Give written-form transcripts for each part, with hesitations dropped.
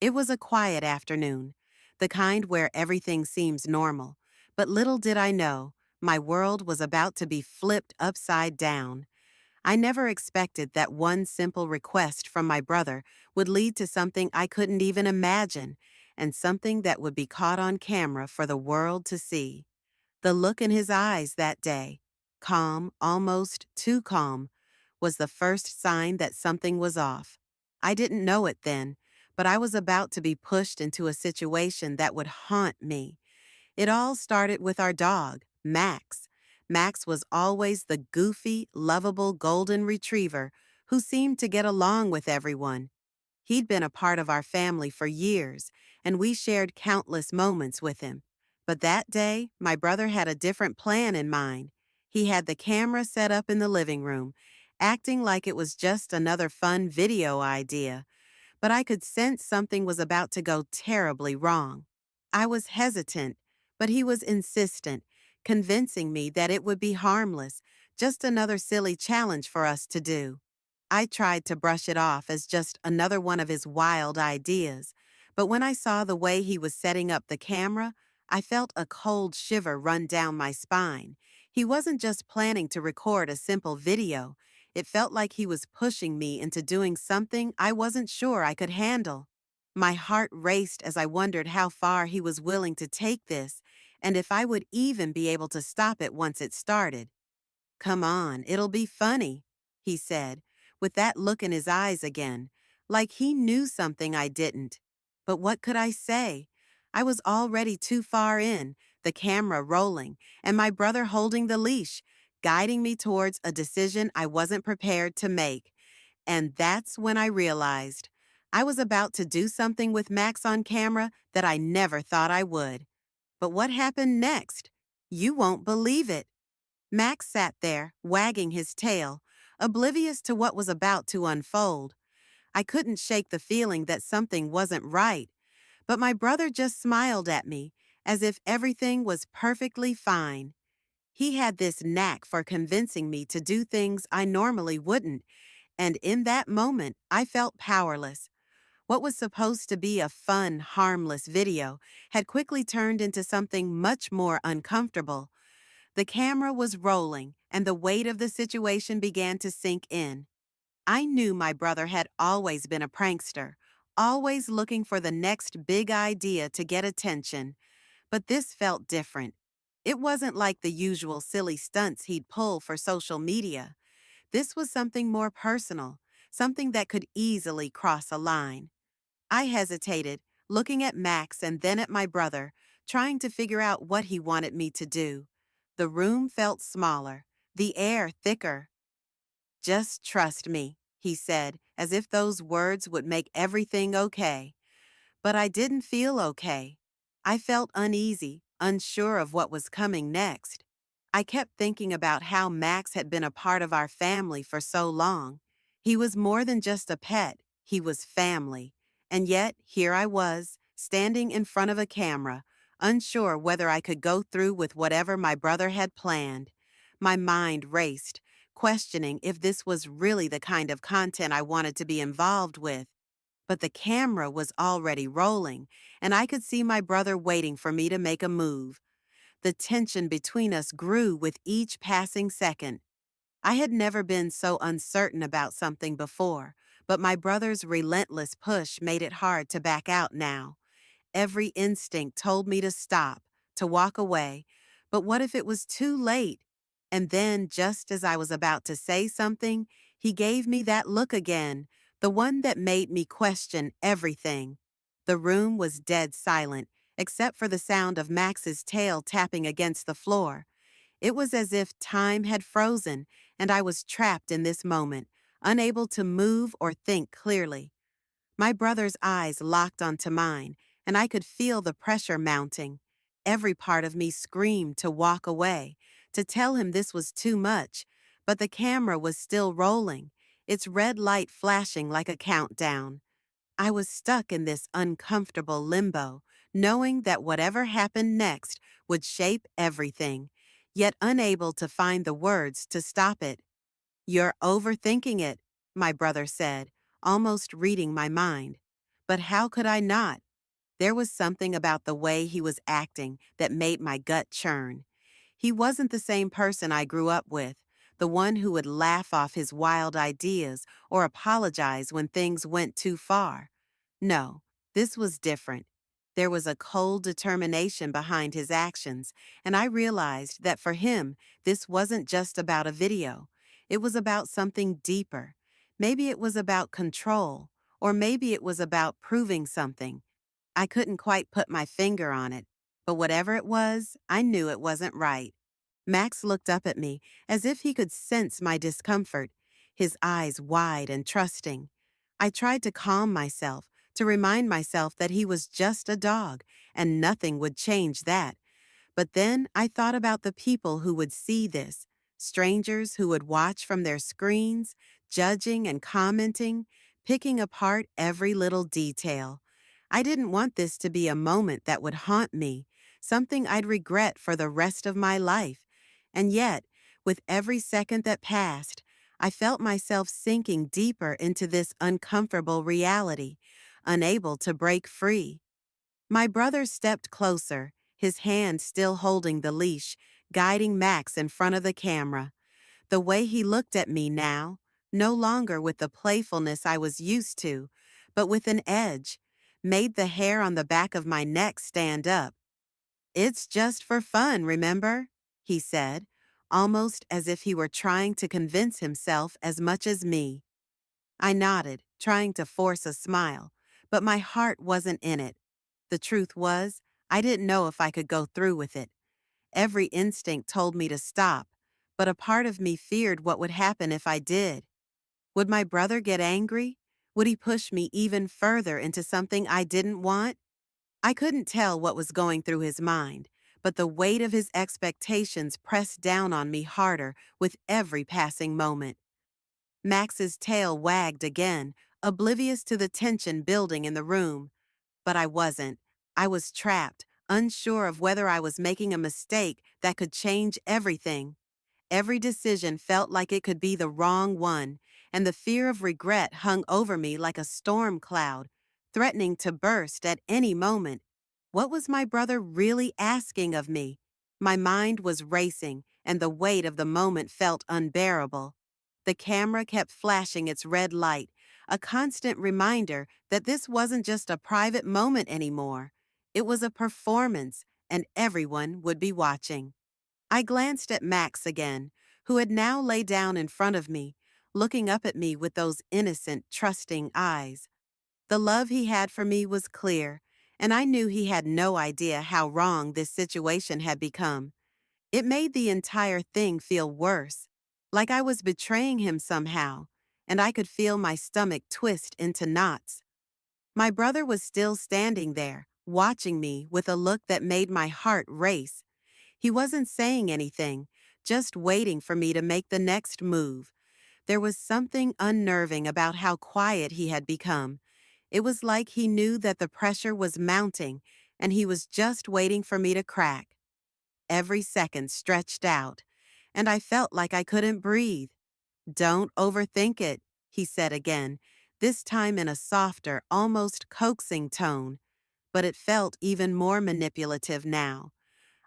It was a quiet afternoon, the kind where everything seems normal, but little did I know, my world was about to be flipped upside down. I never expected that one simple request from my brother would lead to something I couldn't even imagine, and something that would be caught on camera for the world to see. The look in his eyes that day, calm, almost too calm, was the first sign that something was off. I didn't know it then, but I was about to be pushed into a situation that would haunt me. It all started with our dog, Max. Max was always the goofy, lovable golden retriever who seemed to get along with everyone. He'd been a part of our family for years, and we shared countless moments with him. But that day, my brother had a different plan in mind. He had the camera set up in the living room, acting like it was just another fun video idea, but I could sense something was about to go terribly wrong. I was hesitant, but he was insistent, convincing me that it would be harmless, just another silly challenge for us to do. I tried to brush it off as just another one of his wild ideas, but when I saw the way he was setting up the camera, I felt a cold shiver run down my spine. He wasn't just planning to record a simple video. It felt like he was pushing me into doing something I wasn't sure I could handle. My heart raced as I wondered how far he was willing to take this, and if I would even be able to stop it once it started. "Come on, it'll be funny," he said, with that look in his eyes again, like he knew something I didn't. But what could I say? I was already too far in, the camera rolling, and my brother holding the leash, guiding me towards a decision I wasn't prepared to make. And that's when I realized I was about to do something with Max on camera that I never thought I would. But what happened next? You won't believe it. Max sat there, wagging his tail, oblivious to what was about to unfold. I couldn't shake the feeling that something wasn't right, but my brother just smiled at me, as if everything was perfectly fine. He had this knack for convincing me to do things I normally wouldn't, and in that moment, I felt powerless. What was supposed to be a fun, harmless video had quickly turned into something much more uncomfortable. The camera was rolling, and the weight of the situation began to sink in. I knew my brother had always been a prankster, always looking for the next big idea to get attention, but this felt different. It wasn't like the usual silly stunts he'd pull for social media. This was something more personal, something that could easily cross a line. I hesitated, looking at Max and then at my brother, trying to figure out what he wanted me to do. The room felt smaller, the air thicker. "Just trust me," he said, as if those words would make everything okay. But I didn't feel okay. I felt uneasy, unsure of what was coming next. I kept thinking about how Max had been a part of our family for so long. He was more than just a pet, he was family. And yet, here I was, standing in front of a camera, unsure whether I could go through with whatever my brother had planned. My mind raced, questioning if this was really the kind of content I wanted to be involved with. But the camera was already rolling, and I could see my brother waiting for me to make a move. The tension between us grew with each passing second. I had never been so uncertain about something before, but my brother's relentless push made it hard to back out now. Every instinct told me to stop, to walk away, but what if it was too late? And then, just as I was about to say something, he gave me that look again, the one that made me question everything. The room was dead silent, except for the sound of Max's tail tapping against the floor. It was as if time had frozen, and I was trapped in this moment, unable to move or think clearly. My brother's eyes locked onto mine, and I could feel the pressure mounting. Every part of me screamed to walk away, to tell him this was too much, but the camera was still rolling, its red light flashing like a countdown. I was stuck in this uncomfortable limbo, knowing that whatever happened next would shape everything, yet unable to find the words to stop it. "You're overthinking it," my brother said, almost reading my mind. But how could I not? There was something about the way he was acting that made my gut churn. He wasn't the same person I grew up with, the one who would laugh off his wild ideas or apologize when things went too far. No, this was different. There was a cold determination behind his actions, and I realized that for him, this wasn't just about a video. It was about something deeper. Maybe it was about control, or maybe it was about proving something. I couldn't quite put my finger on it, but whatever it was, I knew it wasn't right. Max looked up at me as if he could sense my discomfort, his eyes wide and trusting. I tried to calm myself, to remind myself that he was just a dog, and nothing would change that. But then I thought about the people who would see this, strangers who would watch from their screens, judging and commenting, picking apart every little detail. I didn't want this to be a moment that would haunt me, something I'd regret for the rest of my life. And yet, with every second that passed, I felt myself sinking deeper into this uncomfortable reality, unable to break free. My brother stepped closer, his hand still holding the leash, guiding Max in front of the camera. The way he looked at me now, no longer with the playfulness I was used to, but with an edge, made the hair on the back of my neck stand up. "It's just for fun, remember?" he said, almost as if he were trying to convince himself as much as me. I nodded, trying to force a smile, but my heart wasn't in it. The truth was, I didn't know if I could go through with it. Every instinct told me to stop, but a part of me feared what would happen if I did. Would my brother get angry? Would he push me even further into something I didn't want? I couldn't tell what was going through his mind, but the weight of his expectations pressed down on me harder with every passing moment. Max's tail wagged again, oblivious to the tension building in the room. But I wasn't. I was trapped, unsure of whether I was making a mistake that could change everything. Every decision felt like it could be the wrong one, and the fear of regret hung over me like a storm cloud, threatening to burst at any moment. What was my brother really asking of me? My mind was racing, and the weight of the moment felt unbearable. The camera kept flashing its red light, a constant reminder that this wasn't just a private moment anymore. It was a performance, and everyone would be watching. I glanced at Max again, who had now lay down in front of me, looking up at me with those innocent, trusting eyes. The love he had for me was clear, and I knew he had no idea how wrong this situation had become. It made the entire thing feel worse, like I was betraying him somehow, and I could feel my stomach twist into knots. My brother was still standing there, watching me with a look that made my heart race. He wasn't saying anything, just waiting for me to make the next move. There was something unnerving about how quiet he had become. It was like he knew that the pressure was mounting, and he was just waiting for me to crack. Every second stretched out, and I felt like I couldn't breathe. "Don't overthink it," he said again, this time in a softer, almost coaxing tone, but it felt even more manipulative now.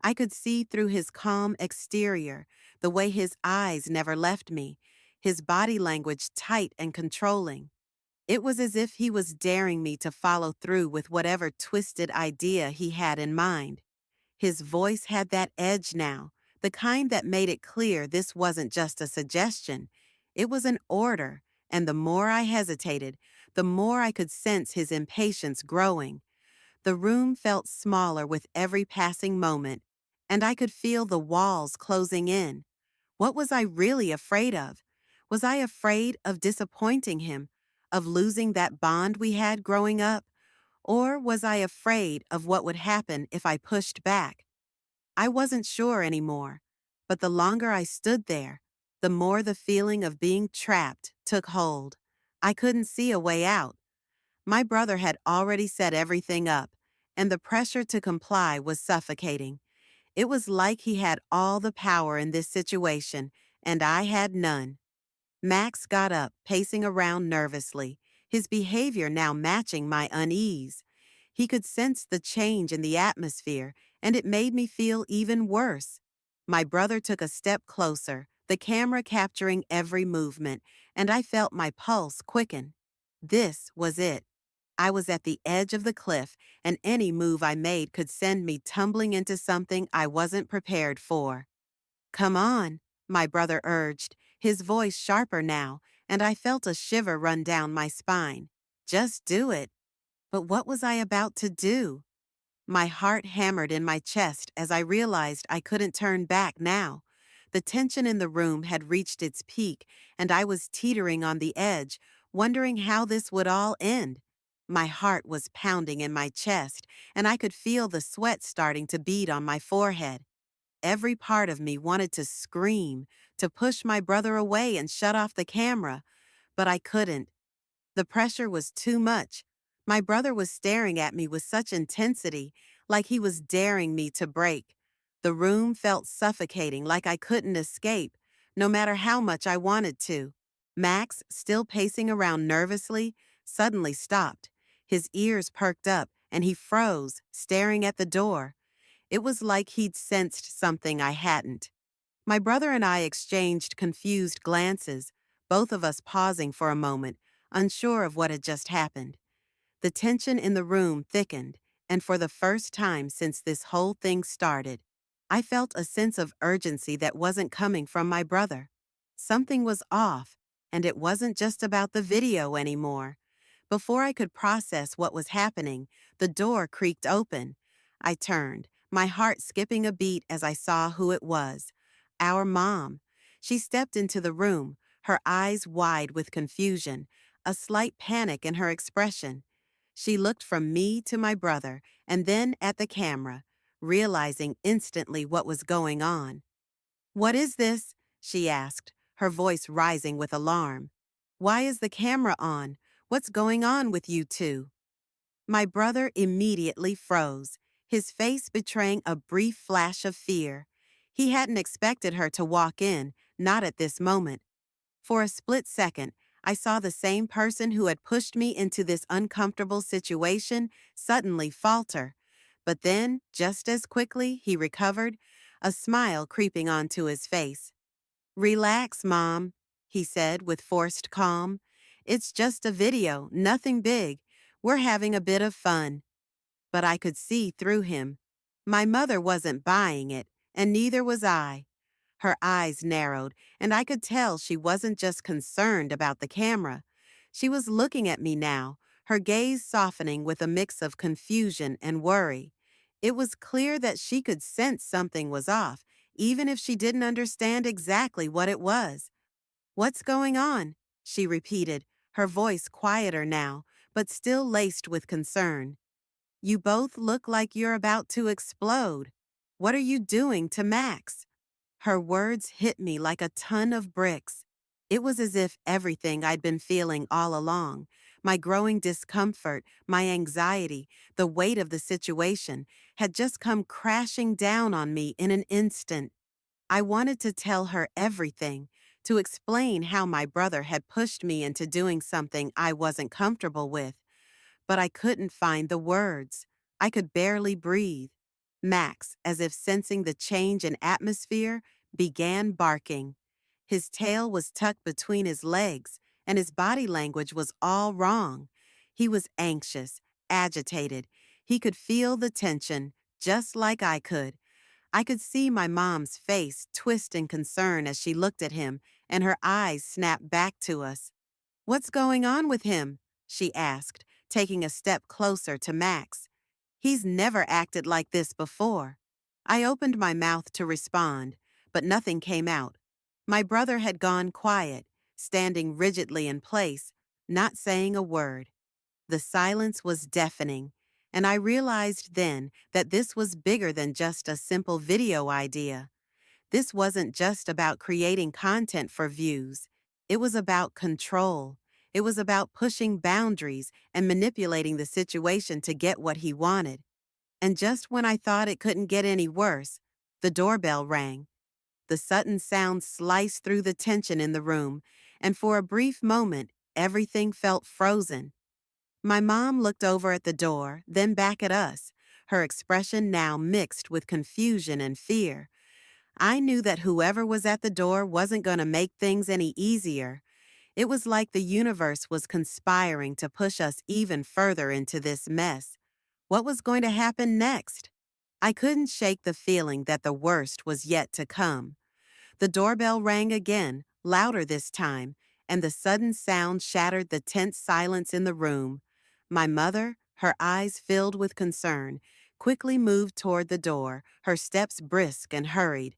I could see through his calm exterior, the way his eyes never left me, his body language tight and controlling. It was as if he was daring me to follow through with whatever twisted idea he had in mind. His voice had that edge now, the kind that made it clear this wasn't just a suggestion. It was an order, and the more I hesitated, the more I could sense his impatience growing. The room felt smaller with every passing moment, and I could feel the walls closing in. What was I really afraid of? Was I afraid of disappointing him, of losing that bond we had growing up? Or was I afraid of what would happen if I pushed back? I wasn't sure anymore, but the longer I stood there, the more the feeling of being trapped took hold. I couldn't see a way out. My brother had already set everything up, and the pressure to comply was suffocating. It was like he had all the power in this situation, and I had none. Max got up, pacing around nervously, his behavior now matching my unease. He could sense the change in the atmosphere, and it made me feel even worse. My brother took a step closer, the camera capturing every movement, and I felt my pulse quicken. This was it. I was at the edge of the cliff, and any move I made could send me tumbling into something I wasn't prepared for. Come on, my brother urged, his voice sharper now, and I felt a shiver run down my spine. Just do it. But what was I about to do? My heart hammered in my chest as I realized I couldn't turn back now. The tension in the room had reached its peak, and I was teetering on the edge, wondering how this would all end. My heart was pounding in my chest, and I could feel the sweat starting to bead on my forehead. Every part of me wanted to scream, to push my brother away and shut off the camera, but I couldn't. The pressure was too much. My brother was staring at me with such intensity, like he was daring me to break. The room felt suffocating, like I couldn't escape, no matter how much I wanted to. Max, still pacing around nervously, suddenly stopped. His ears perked up, and he froze, staring at the door. It was like he'd sensed something I hadn't. My brother and I exchanged confused glances, both of us pausing for a moment, unsure of what had just happened. The tension in the room thickened, and for the first time since this whole thing started, I felt a sense of urgency that wasn't coming from my brother. Something was off, and it wasn't just about the video anymore. Before I could process what was happening, the door creaked open. I turned, my heart skipping a beat as I saw who it was. Our mom. She stepped into the room, her eyes wide with confusion, a slight panic in her expression. She looked from me to my brother and then at the camera, realizing instantly what was going on. "What is this?" she asked, her voice rising with alarm. "Why is the camera on? What's going on with you two?" My brother immediately froze, his face betraying a brief flash of fear. He hadn't expected her to walk in, not at this moment. For a split second, I saw the same person who had pushed me into this uncomfortable situation suddenly falter. But then, just as quickly, he recovered, a smile creeping onto his face. "Relax, Mom," he said with forced calm. "It's just a video, nothing big. We're having a bit of fun." But I could see through him. My mother wasn't buying it, and neither was I. Her eyes narrowed, and I could tell she wasn't just concerned about the camera. She was looking at me now, her gaze softening with a mix of confusion and worry. It was clear that she could sense something was off, even if she didn't understand exactly what it was. "What's going on?" she repeated, her voice quieter now, but still laced with concern. "You both look like you're about to explode. What are you doing to Max?" Her words hit me like a ton of bricks. It was as if everything I'd been feeling all along, my growing discomfort, my anxiety, the weight of the situation, had just come crashing down on me in an instant. I wanted to tell her everything, to explain how my brother had pushed me into doing something I wasn't comfortable with, but I couldn't find the words. I could barely breathe. Max, as if sensing the change in atmosphere, began barking. His tail was tucked between his legs, and his body language was all wrong. He was anxious, agitated. He could feel the tension, just like I could. I could see my mom's face twist in concern as she looked at him, and her eyes snapped back to us. "What's going on with him?" she asked, taking a step closer to Max. "He's never acted like this before." I opened my mouth to respond, but nothing came out. My brother had gone quiet, standing rigidly in place, not saying a word. The silence was deafening, and I realized then that this was bigger than just a simple video idea. This wasn't just about creating content for views. It was about control. It was about pushing boundaries and manipulating the situation to get what he wanted. And just when I thought it couldn't get any worse, the doorbell rang. The sudden sound sliced through the tension in the room, and for a brief moment, everything felt frozen. My mom looked over at the door, then back at us, her expression now mixed with confusion and fear. I knew that whoever was at the door wasn't going to make things any easier. It was like the universe was conspiring to push us even further into this mess. What was going to happen next? I couldn't shake the feeling that the worst was yet to come. The doorbell rang again, louder this time, and the sudden sound shattered the tense silence in the room. My mother, her eyes filled with concern, quickly moved toward the door, her steps brisk and hurried.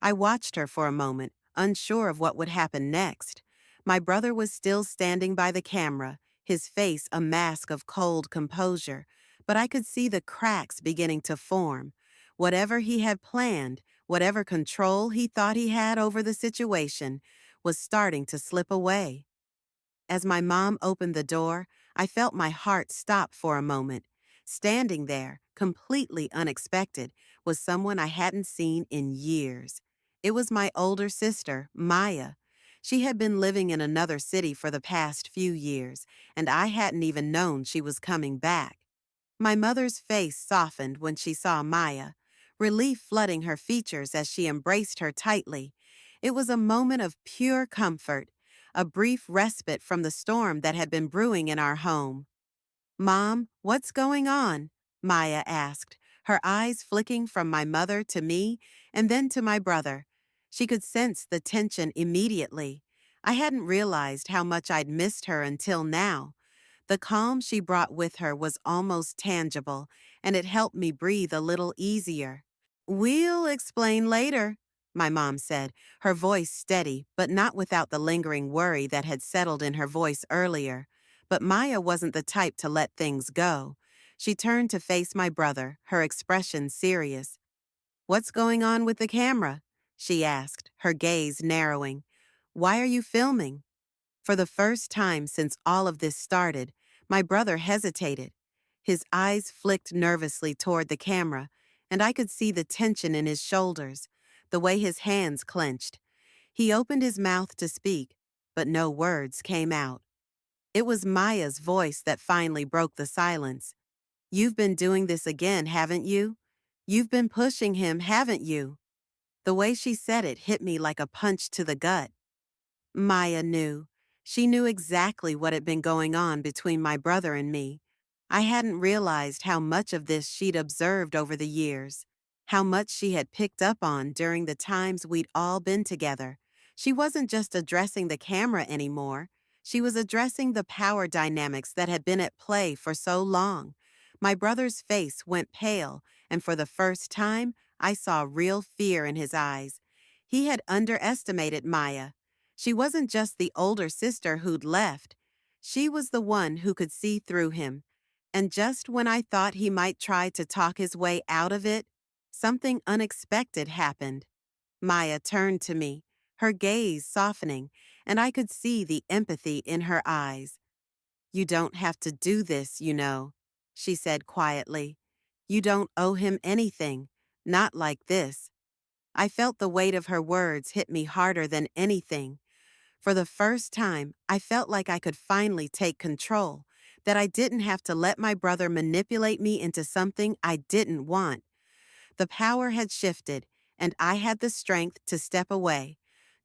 I watched her for a moment, unsure of what would happen next. My brother was still standing by the camera, his face a mask of cold composure, but I could see the cracks beginning to form. Whatever he had planned, whatever control he thought he had over the situation, was starting to slip away. As my mom opened the door, I felt my heart stop for a moment. Standing there, completely unexpected, was someone I hadn't seen in years. It was my older sister, Maya. She had been living in another city for the past few years, and I hadn't even known she was coming back. My mother's face softened when she saw Maya, relief flooding her features as she embraced her tightly. It was a moment of pure comfort, a brief respite from the storm that had been brewing in our home. "Mom, what's going on?" Maya asked, her eyes flicking from my mother to me and then to my brother. She could sense the tension immediately. I hadn't realized how much I'd missed her until now. The calm she brought with her was almost tangible, and it helped me breathe a little easier. "We'll explain later," my mom said, her voice steady, but not without the lingering worry that had settled in her voice earlier. But Maya wasn't the type to let things go. She turned to face my brother, her expression serious. "What's going on with the camera?" she asked, her gaze narrowing. "Why are you filming?" For the first time since all of this started, my brother hesitated. His eyes flicked nervously toward the camera, and I could see the tension in his shoulders, the way his hands clenched. He opened his mouth to speak, but no words came out. It was Maya's voice that finally broke the silence. "You've been doing this again, haven't you? You've been pushing him, haven't you?" The way she said it hit me like a punch to the gut. Maya knew. She knew exactly what had been going on between my brother and me. I hadn't realized how much of this she'd observed over the years, how much she had picked up on during the times we'd all been together. She wasn't just addressing the camera anymore. She was addressing the power dynamics that had been at play for so long. My brother's face went pale, and for the first time, I saw real fear in his eyes. He had underestimated Maya. She wasn't just the older sister who'd left. She was the one who could see through him. And just when I thought he might try to talk his way out of it, something unexpected happened. Maya turned to me, her gaze softening, and I could see the empathy in her eyes. "You don't have to do this, you know," she said quietly. "You don't owe him anything, not like this." I felt the weight of her words hit me harder than anything. For the first time, I felt like I could finally take control, that I didn't have to let my brother manipulate me into something I didn't want. The power had shifted, and I had the strength to step away.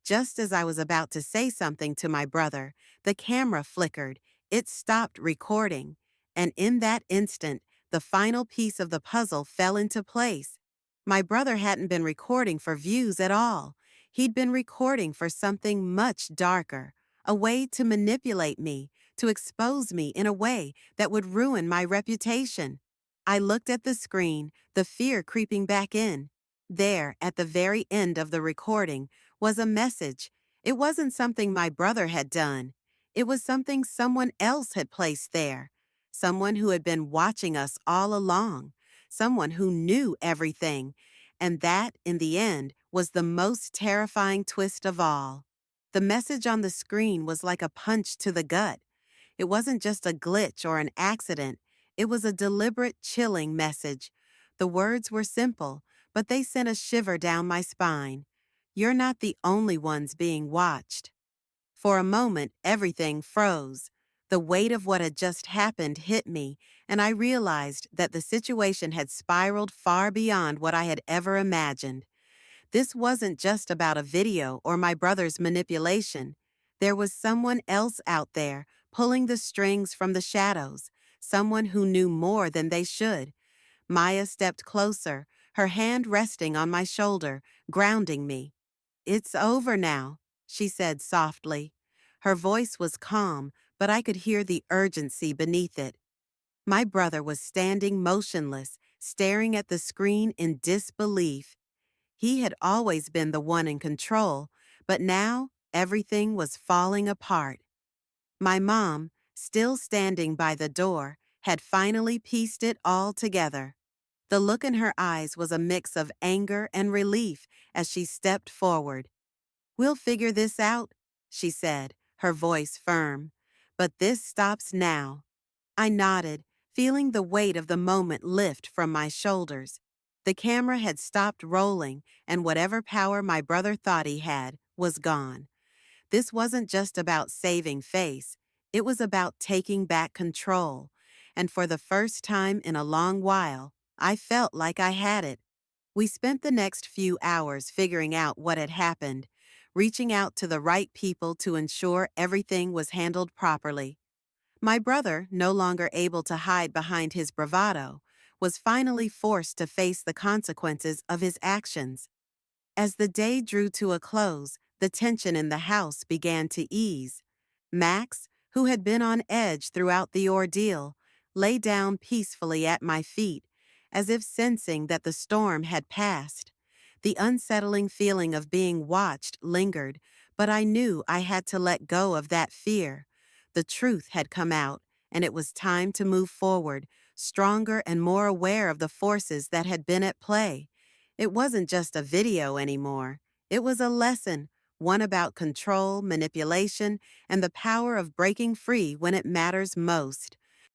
Just as I was about to say something to my brother, the camera flickered. It stopped recording. And in that instant, the final piece of the puzzle fell into place. My brother hadn't been recording for views at all. He'd been recording for something much darker, a way to manipulate me, to expose me in a way that would ruin my reputation. I looked at the screen, the fear creeping back in. There, at the very end of the recording, was a message. It wasn't something my brother had done. It was something someone else had placed there. Someone who had been watching us all along. Someone who knew everything. And that, in the end, was the most terrifying twist of all. The message on the screen was like a punch to the gut. It wasn't just a glitch or an accident. It was a deliberate, chilling message. The words were simple, but they sent a shiver down my spine. "You're not the only ones being watched." For a moment, everything froze. The weight of what had just happened hit me, and I realized that the situation had spiraled far beyond what I had ever imagined. This wasn't just about a video or my brother's manipulation. There was someone else out there, pulling the strings from the shadows, someone who knew more than they should. Maya stepped closer, her hand resting on my shoulder, grounding me. "It's over now," she said softly. Her voice was calm, but I could hear the urgency beneath it. My brother was standing motionless, staring at the screen in disbelief. He had always been the one in control, but now everything was falling apart. My mom, still standing by the door, had finally pieced it all together. The look in her eyes was a mix of anger and relief as she stepped forward. "We'll figure this out," she said, her voice firm. "But this stops now." I nodded, feeling the weight of the moment lift from my shoulders. The camera had stopped rolling, and whatever power my brother thought he had was gone. This wasn't just about saving face, it was about taking back control. And for the first time in a long while, I felt like I had it. We spent the next few hours figuring out what had happened, reaching out to the right people to ensure everything was handled properly. My brother, no longer able to hide behind his bravado, was finally forced to face the consequences of his actions. As the day drew to a close, the tension in the house began to ease. Max, who had been on edge throughout the ordeal, lay down peacefully at my feet, as if sensing that the storm had passed. The unsettling feeling of being watched lingered, but I knew I had to let go of that fear. The truth had come out, and it was time to move forward, stronger and more aware of the forces that had been at play. It wasn't just a video anymore. It was a lesson, one about control, manipulation, and the power of breaking free when it matters most.